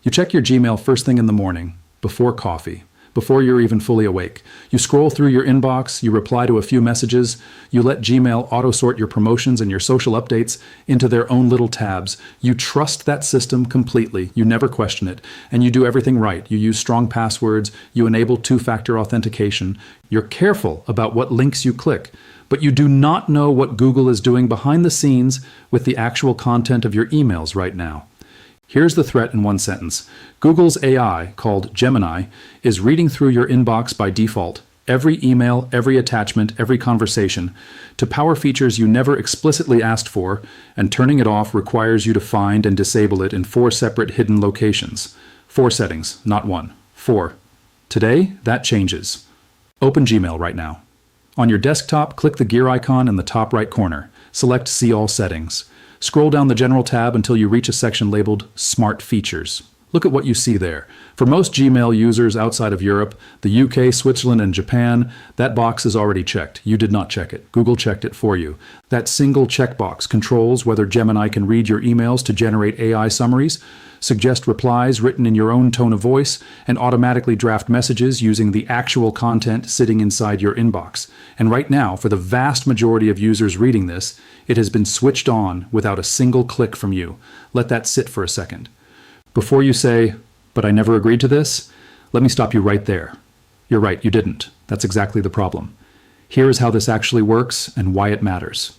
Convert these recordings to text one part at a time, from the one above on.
You check your Gmail first thing in the morning, before coffee, before you're even fully awake. You scroll through your inbox, you reply to a few messages, you let Gmail auto-sort your promotions and your social updates into their own little tabs. You trust that system completely, you never question it, and you do everything right. You use strong passwords, you enable two-factor authentication, you're careful about what links you click, but you do not know what Google is doing behind the scenes with the actual content of your emails right now. Here's the threat in one sentence. Google's AI, called Gemini, is reading through your inbox by default, every email, every attachment, every conversation, to power features you never explicitly asked for, and turning it off requires you to find and disable it in 4 separate hidden locations. 4 settings, not 1. 4. Today, that changes. Open Gmail right now. On your desktop, click the gear icon in the top right corner. Select See All Settings. Scroll down the General tab until you reach a section labeled Smart Features. Look at what you see there. For most Gmail users outside of Europe, the UK, Switzerland, and Japan, that box is already checked. You did not check it. Google checked it for you. That single checkbox controls whether Gemini can read your emails to generate AI summaries, suggest replies written in your own tone of voice, and automatically draft messages using the actual content sitting inside your inbox. And right now, for the vast majority of users reading this, it has been switched on without a single click from you. Let that sit for a second. Before you say, "But I never agreed to this," let me stop you right there. You're right, you didn't. That's exactly the problem. Here is how this actually works and why it matters.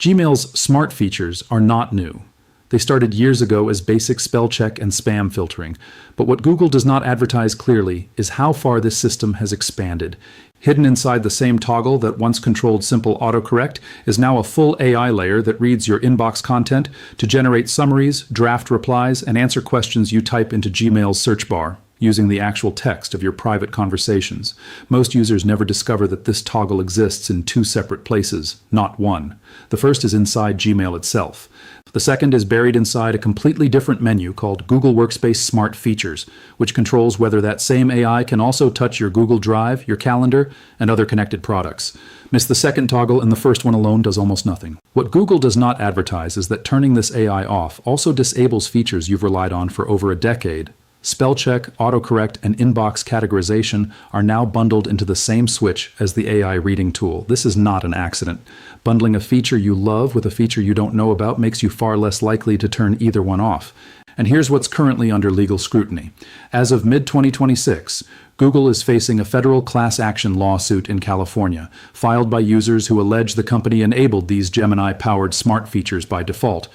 Gmail's smart features are not new. They started years ago as basic spell check and spam filtering, but what Google does not advertise clearly is how far this system has expanded. Hidden inside the same toggle that once controlled simple autocorrect is now a full AI layer that reads your inbox content to generate summaries, draft replies, and answer questions you type into Gmail's search bar, using the actual text of your private conversations. Most users never discover that this toggle exists in 2 separate places, not 1. The first is inside Gmail itself. The second is buried inside a completely different menu called Google Workspace Smart Features, which controls whether that same AI can also touch your Google Drive, your calendar, and other connected products. Miss the second toggle and the first one alone does almost nothing. What Google does not advertise is that turning this AI off also disables features you've relied on for over a decade. Spell check, autocorrect, and inbox categorization are now bundled into the same switch as the AI reading tool. This is not an accident. Bundling a feature you love with a feature you don't know about makes you far less likely to turn either one off. And here's what's currently under legal scrutiny. As of mid-2026, Google is facing a federal class action lawsuit in California, filed by users who allege the company enabled these Gemini-powered smart features by default,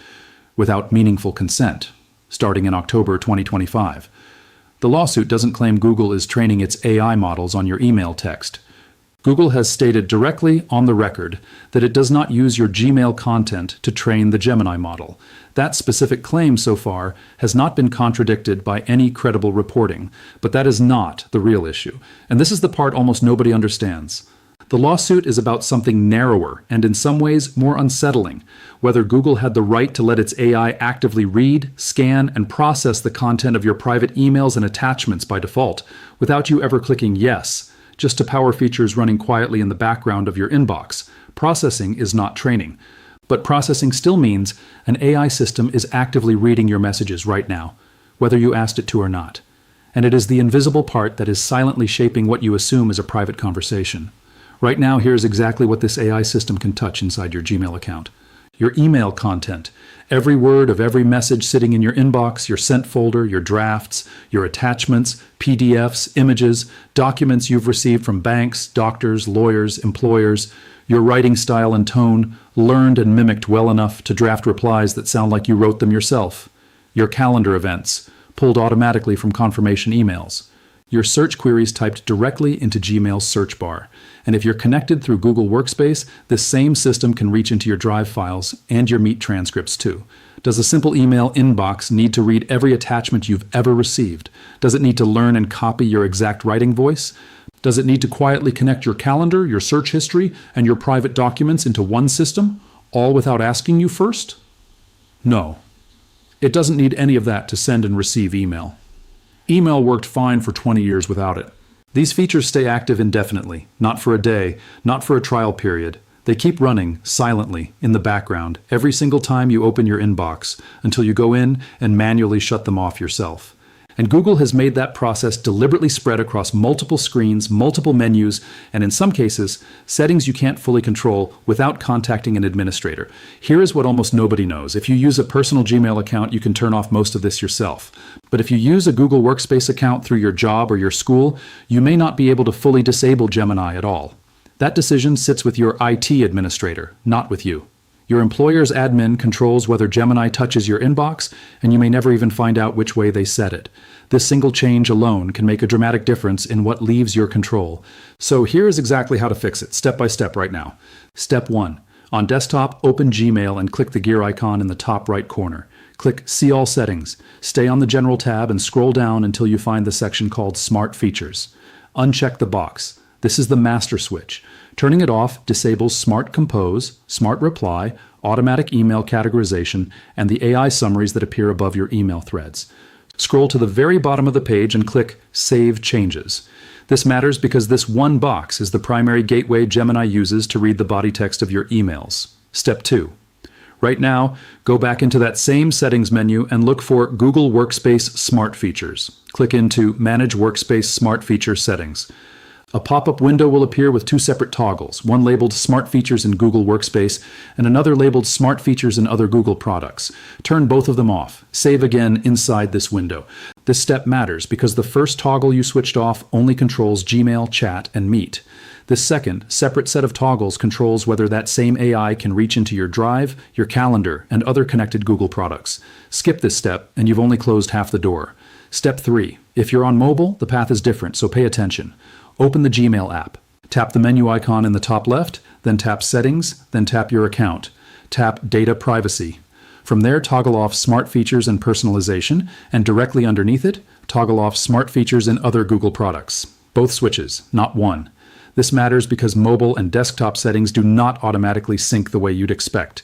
without meaningful consent, starting in October 2025. The lawsuit doesn't claim Google is training its AI models on your email text. Google has stated directly on the record that it does not use your Gmail content to train the Gemini model. That specific claim so far has not been contradicted by any credible reporting, but that is not the real issue. And this is the part almost nobody understands. The lawsuit is about something narrower and in some ways more unsettling, whether Google had the right to let its AI actively read, scan, and process the content of your private emails and attachments by default, without you ever clicking yes, just to power features running quietly in the background of your inbox. Processing is not training. But processing still means an AI system is actively reading your messages right now, whether you asked it to or not. And it is the invisible part that is silently shaping what you assume is a private conversation. Right now, here's exactly what this AI system can touch inside your Gmail account. Your email content, every word of every message sitting in your inbox, your sent folder, your drafts, your attachments, PDFs, images, documents you've received from banks, doctors, lawyers, employers, your writing style and tone, learned and mimicked well enough to draft replies that sound like you wrote them yourself, your calendar events, pulled automatically from confirmation emails, your search queries typed directly into Gmail's search bar. And if you're connected through Google Workspace, this same system can reach into your Drive files and your Meet transcripts too. Does a simple email inbox need to read every attachment you've ever received? Does it need to learn and copy your exact writing voice? Does it need to quietly connect your calendar, your search history, and your private documents into one system, all without asking you first? No. It doesn't need any of that to send and receive email. Email worked fine for 20 years without it. These features stay active indefinitely, not for a day, not for a trial period. They keep running silently in the background every single time you open your inbox until you go in and manually shut them off yourself. And Google has made that process deliberately spread across multiple screens, multiple menus, and in some cases, settings you can't fully control without contacting an administrator. Here is what almost nobody knows. If you use a personal Gmail account, you can turn off most of this yourself. But if you use a Google Workspace account through your job or your school, you may not be able to fully disable Gemini at all. That decision sits with your IT administrator, not with you. Your employer's admin controls whether Gemini touches your inbox, and you may never even find out which way they set it. This single change alone can make a dramatic difference in what leaves your control. So here is exactly how to fix it, step by step right now. Step 1. On desktop, open Gmail and click the gear icon in the top right corner. Click See All Settings. Stay on the General tab and scroll down until you find the section called Smart Features. Uncheck the box. This is the master switch. Turning it off disables Smart Compose, Smart Reply, automatic email categorization, and the AI summaries that appear above your email threads. Scroll to the very bottom of the page and click Save Changes. This matters because this one box is the primary gateway Gemini uses to read the body text of your emails. Step 2. Right now, go back into that same settings menu and look for Google Workspace Smart Features. Click into Manage Workspace Smart Feature Settings. A pop-up window will appear with two separate toggles, one labeled Smart Features in Google Workspace and another labeled Smart Features in other Google products. Turn both of them off. Save again inside this window. This step matters because the first toggle you switched off only controls Gmail, Chat, and Meet. This second, separate set of toggles controls whether that same AI can reach into your Drive, your Calendar, and other connected Google products. Skip this step, and you've only closed half the door. Step 3. If you're on mobile, the path is different, so pay attention. Open the Gmail app. Tap the menu icon in the top left, then tap Settings, then tap Your Account. Tap Data Privacy. From there, toggle off Smart Features and Personalization, and directly underneath it, toggle off Smart Features in other Google products. Both switches, not one. This matters because mobile and desktop settings do not automatically sync the way you'd expect.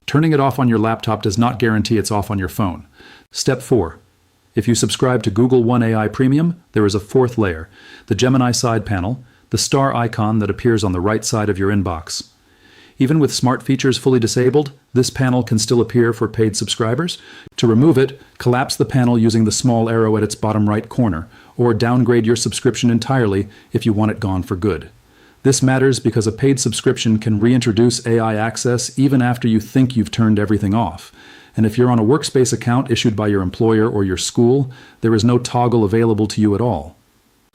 Turning it off on your laptop does not guarantee it's off on your phone. Step 4. If you subscribe to Google One AI Premium, there is a fourth layer, the Gemini side panel, the star icon that appears on the right side of your inbox. Even with smart features fully disabled, this panel can still appear for paid subscribers. To remove it, collapse the panel using the small arrow at its bottom right corner, or downgrade your subscription entirely if you want it gone for good. This matters because a paid subscription can reintroduce AI access even after you think you've turned everything off. And if you're on a Workspace account issued by your employer or your school, there is no toggle available to you at all.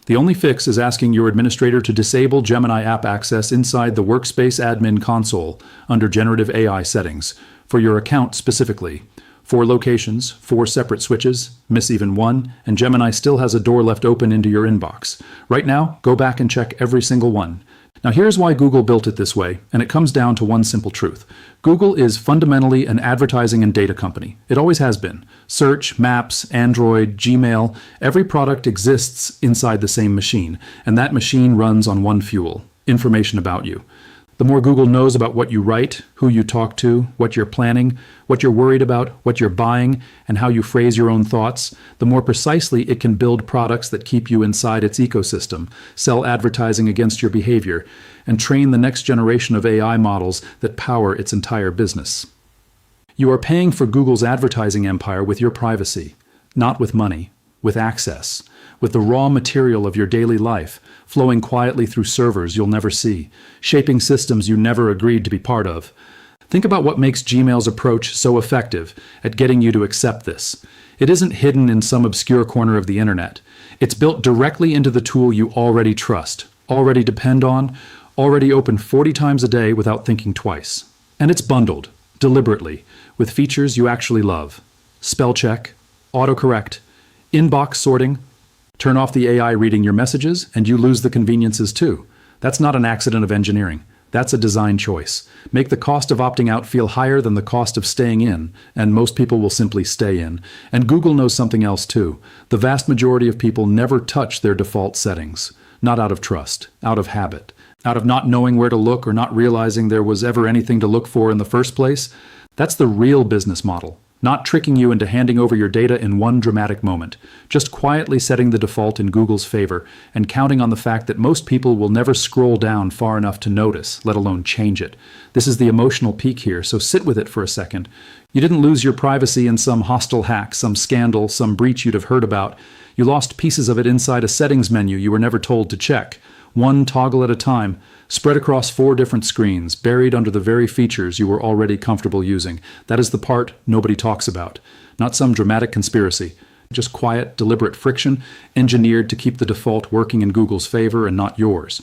The only fix is asking your administrator to disable Gemini app access inside the Workspace Admin Console under Generative AI settings, for your account specifically. 4 locations, 4 separate switches, miss even one, and Gemini still has a door left open into your inbox. Right now, go back and check every single one. Now here's why Google built it this way, and it comes down to one simple truth. Google is fundamentally an advertising and data company. It always has been. Search, Maps, Android, Gmail, every product exists inside the same machine, and that machine runs on one fuel: information about you. The more Google knows about what you write, who you talk to, what you're planning, what you're worried about, what you're buying, and how you phrase your own thoughts, the more precisely it can build products that keep you inside its ecosystem, sell advertising against your behavior, and train the next generation of AI models that power its entire business. You are paying for Google's advertising empire with your privacy, not with money, with access, with the raw material of your daily life, flowing quietly through servers you'll never see, shaping systems you never agreed to be part of. Think about what makes Gmail's approach so effective at getting you to accept this. It isn't hidden in some obscure corner of the internet. It's built directly into the tool you already trust, already depend on, already open 40 times a day without thinking twice. And it's bundled, deliberately, with features you actually love. Spell check, autocorrect, inbox sorting. Turn off the AI reading your messages, and you lose the conveniences too. That's not an accident of engineering. That's a design choice. Make the cost of opting out feel higher than the cost of staying in, and most people will simply stay in. And Google knows something else too. The vast majority of people never touch their default settings. Not out of trust, out of habit, out of not knowing where to look or not realizing there was ever anything to look for in the first place. That's the real business model. not tricking you into handing over your data in one dramatic moment, just quietly setting the default in Google's favor and counting on the fact that most people will never scroll down far enough to notice, let alone change it. This is the emotional peak here, so sit with it for a second. You didn't lose your privacy in some hostile hack, some scandal, some breach you'd have heard about. You lost pieces of it inside a settings menu you were never told to check. One toggle at a time, spread across 4 different screens, buried under the very features you were already comfortable using. That is the part nobody talks about. Not some dramatic conspiracy. Just quiet, deliberate friction, engineered to keep the default working in Google's favor and not yours.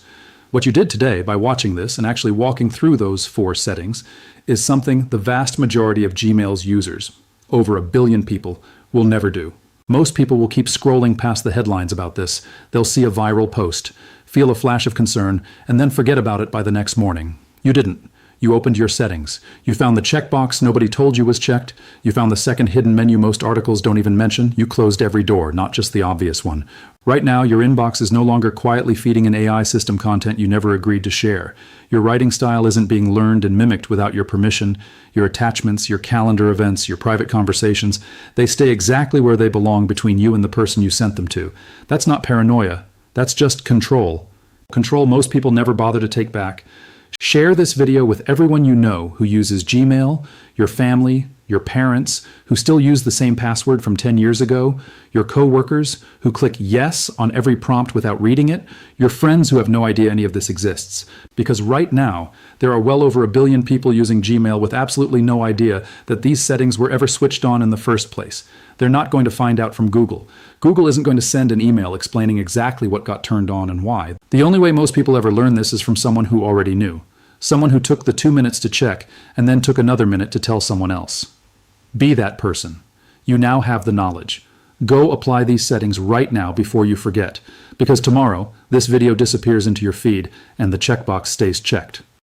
What you did today by watching this and actually walking through those 4 settings is something the vast majority of Gmail's users, over 1 billion people, will never do. Most people will keep scrolling past the headlines about this. They'll see a viral post, feel a flash of concern, and then forget about it by the next morning. You didn't. You opened your settings. You found the checkbox nobody told you was checked. You found the second hidden menu most articles don't even mention. You closed every door, not just the obvious one. Right now, your inbox is no longer quietly feeding an AI system content you never agreed to share. Your writing style isn't being learned and mimicked without your permission. Your attachments, your calendar events, your private conversations, they stay exactly where they belong between you and the person you sent them to. That's not paranoia. That's just control. Control most people never bother to take back. Share this video with everyone you know who uses Gmail, your family, your parents who still use the same password from 10 years ago, your coworkers who click yes on every prompt without reading it, your friends who have no idea any of this exists. Because right now, there are well over 1 billion people using Gmail with absolutely no idea that these settings were ever switched on in the first place. They're not going to find out from Google. Google isn't going to send an email explaining exactly what got turned on and why. The only way most people ever learn this is from someone who already knew. Someone who took the 2 minutes to check and then took another minute to tell someone else. Be that person. You now have the knowledge. Go apply these settings right now before you forget, because tomorrow this video disappears into your feed and the checkbox stays checked.